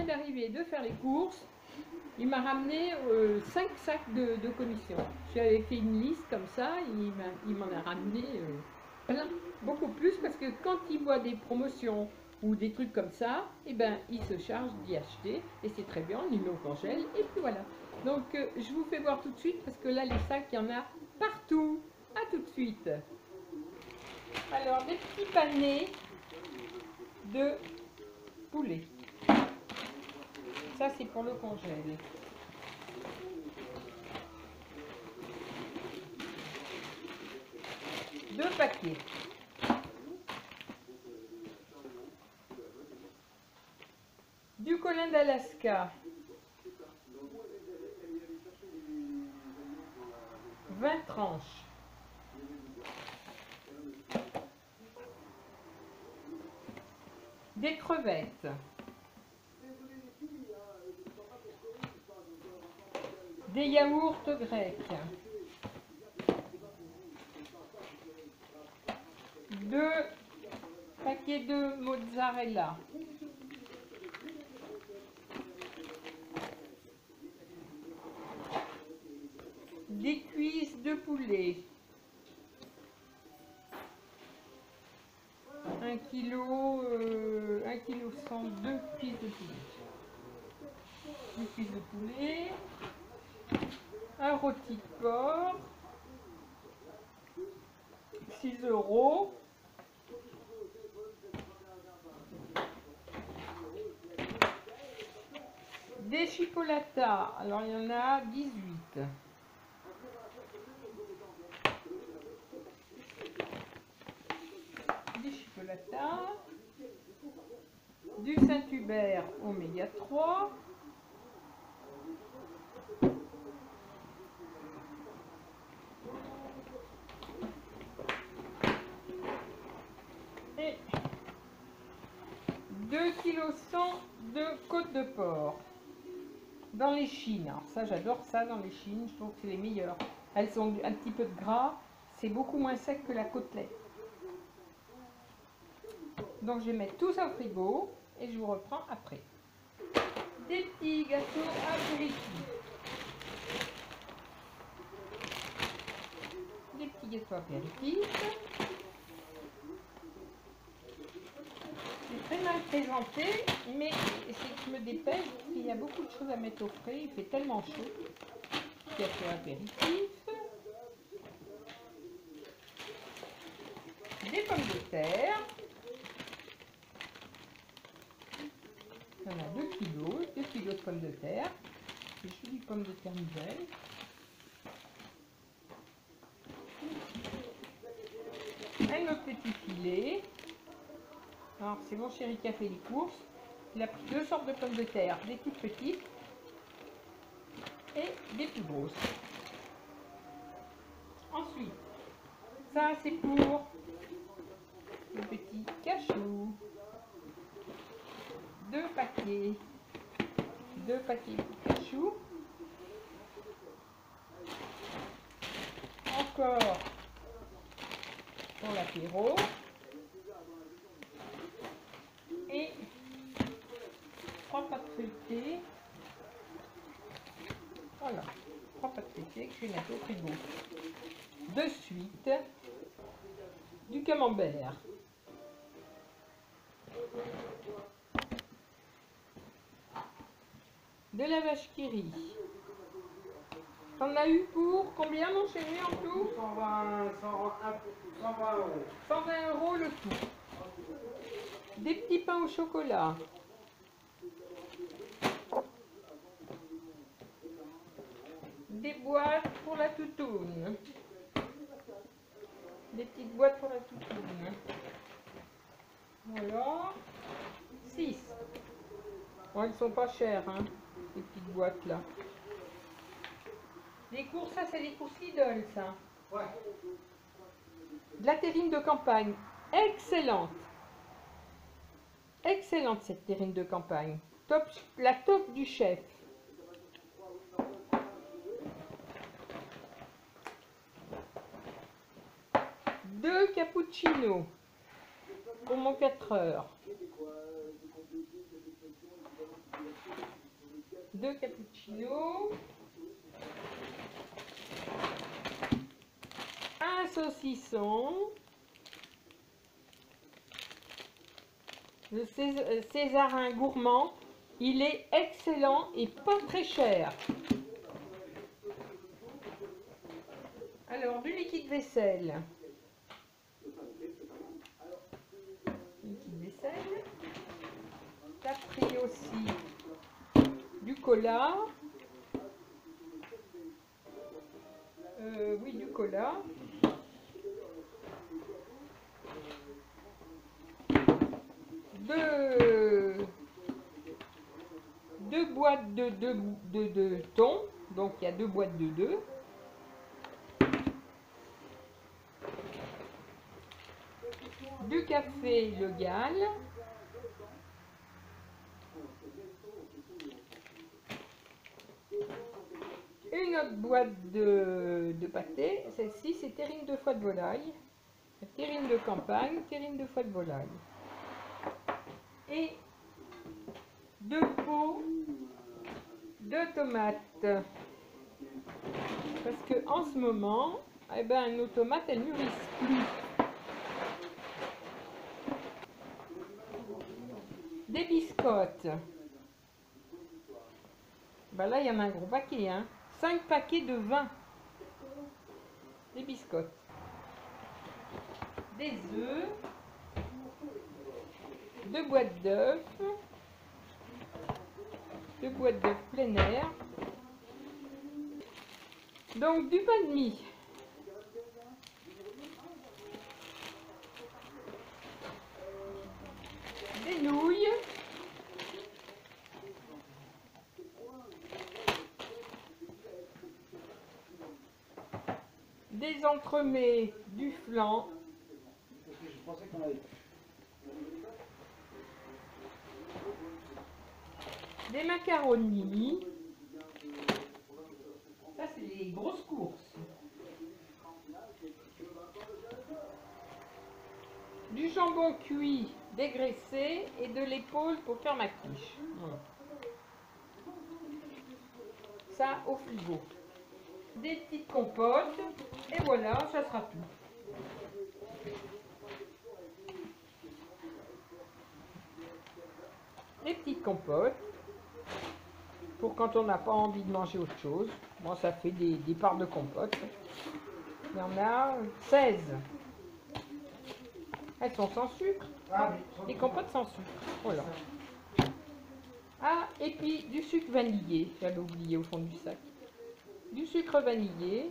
vient d'arriver de faire les courses. Il m'a ramené 5 sacs de commission. J'avais fait une liste comme ça, il m'en a ramené plein, beaucoup plus, parce que quand il voit des promotions ou des trucs comme ça, eh ben, il se charge d'y acheter, et c'est très bien, il met au congèle, et puis voilà. Donc je vous fais voir tout de suite, parce que là les sacs, il y en a partout. À tout de suite. Alors, des petits panais de poulet. Ça, c'est pour le congèle. Deux paquets. Du colin d'Alaska. 20 tranches. Des crevettes. Des yaourts grecs. 2 paquets de mozzarella. Des cuisses de poulet. 1 kg, 1 kg 100, 2 cuisses de poulet. 2 cuisses de poulet. Un rôti de porc. 6 €. Des chipolatas. Alors il y en a 18. Des chipolatas. Du Saint-Hubert oméga 3. Et 2 kg 100 de côte de porc. Dans les chines. Alors ça, j'adore ça dans les chines. Je trouve que c'est les meilleures. Elles ont un petit peu de gras. C'est beaucoup moins sec que la côtelette. Donc je vais mettre tout ça au frigo et je vous reprends après. Des petits gâteaux apéritifs. Des petits gâteaux apéritifs. C'est très mal présenté, mais c'est que je me dépêche. Il y a beaucoup de choses à mettre au frais. Il fait tellement chaud. Gâteaux apéritifs. Des pommes de terre. Il y en a 2 kilos, 2 kilos de pommes de terre. Des jolies pommes de terre nouvelles. Un autre petit filet. Alors c'est mon chéri qui a fait les courses. Il a pris 2 sortes de pommes de terre, des toutes petites et des plus grosses. Ensuite, ça c'est pour le petit cachou. 2 paquets. 2 paquets de cachou. Encore pour l'apéro. Et 3 pâtes feuilletées. Voilà, 3 pâtes feuilletées que je vais mettre au frigo. De suite, du camembert. De la vache qui rit. T'en as eu pour combien mon chéri en tout? 120 €. 120 € le tout. Des petits pains au chocolat. Des boîtes pour la toutoune. Des petites boîtes pour la toutoune. Voilà. 6. Bon, elles sont pas chères, hein, ces petites boîtes là. Les courses, ça c'est les courses Lidl, ça. Ouais. De la terrine de campagne. Excellente. Excellente cette terrine de campagne. Top, la top du chef. Deux cappuccinos pour mon 4 heures. 2 cappuccinos, un saucisson, le Césarin gourmand. Il est excellent et pas très cher. Alors, du liquide vaisselle. Liquide vaisselle. T'as pris aussi du cola. Oui, du cola. Deux boîtes de thon. Donc, il y a 2 boîtes de 2. Du café Le Gall. Une autre boîte de pâté. Celle-ci, c'est terrine de foie de volaille. Terrine de campagne, terrine de foie de volaille. Et 2 pots de tomates. Parce que en ce moment, eh ben, nos tomates, elles mûrissent plus. Des biscottes. Ben là, il y en a un gros paquet, hein. 5 paquets de 20. Des biscottes. Des œufs. 2 boîtes d'œufs. 2 boîtes d'œufs plein air. Donc, du pain de mie. Des nouilles. Des entremets, du flan. Des macaronis. Ça, c'est les grosses courses. Du jambon cuit dégraissé et de l'épaule pour faire ma quiche. Voilà. Ça au frigo. Des petites compotes. Et voilà, ça sera tout. Des petites compotes. Pour quand on n'a pas envie de manger autre chose. Bon, ça fait des parts de compote. Il y en a 16. Elles sont sans sucre. Des compotes sans sucre. Voilà. Ah, et puis du sucre vanillé. J'avais oublié au fond du sac. Du sucre vanillé.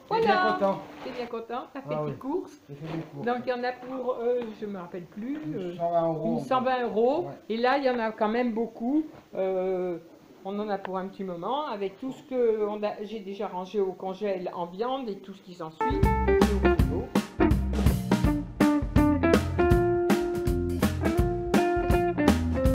Voilà. T'es bien content. T'as fait tes courses. Donc il y en a pour, je me rappelle plus, 120 €. Ouais. Et là, il y en a quand même beaucoup. On en a pour un petit moment avec tout ce que j'ai déjà rangé au congèle en viande et tout ce qui s'ensuit.